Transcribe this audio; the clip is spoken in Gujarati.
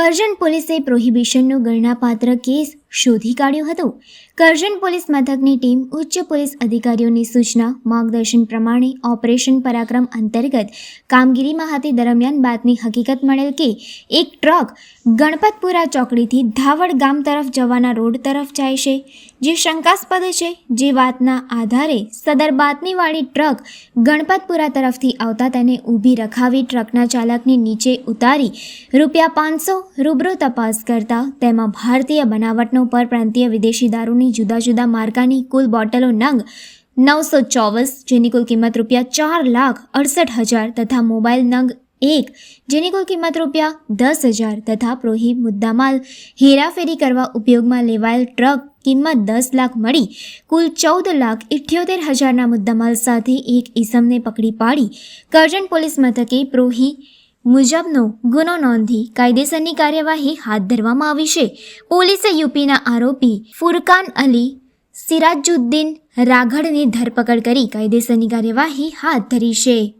કરજણ પોલીસે પ્રોહિબિશનનો ગણનાપાત્ર કેસ શોધી કાઢ્યો હતો. કરજણ પોલીસ મથકની ટીમ ઉચ્ચ પોલીસ અધિકારીઓની સૂચના માર્ગદર્શન પ્રમાણે ઓપરેશન પરાક્રમ અંતર્ગત કામગીરીમાં હતી. દરમિયાન બાતમી હકીકત મળેલ કે એક ટ્રક ગણપતપુરા ચોકડીથી ધાવડ ગામ તરફ જવાના રોડ તરફ જાય છે, જે શંકાસ્પદ છે. જે વાતના આધારે સદર બાતમીવાળી ટ્રક ગણપતપુરા તરફથી આવતા તેને ઊભી રખાવી ટ્રકના ચાલકને નીચે ઉતારી ₹500 રૂબરૂ તપાસ કરતા તેમાં ભારતીય બનાવટનો પરપ્રાંતીય વિદેશી દારૂની જુદા જુદા માર્કાની કુલ બોટલો નંગ 924, જેની કુલ કિંમત ₹4,68,000 તથા મોબાઈલ નંગ 1, જેની કુલ કિંમત ₹10,000 તથા પ્રોહિબ મુદ્દામાલ હેરાફેરી કરવા ઉપયોગમાં લેવાયેલ ટ્રક કિંમત 10 લાખ મળી કુલ 14,78,000ના મુદ્દામાલ સાથે એક ઈસમને પકડી પાડી કરજણ પોલીસ મથકે પ્રોહી મુજબનો ગુનો નોંધી કાયદેસરની કાર્યવાહી હાથ ધરવામાં આવી છે. પોલીસે યુપીના આરોપી ફુરકાન અલી સિરાજુદ્દીન રાઘડની ધરપકડ કરી કાયદેસરની કાર્યવાહી હાથ ધરી છે.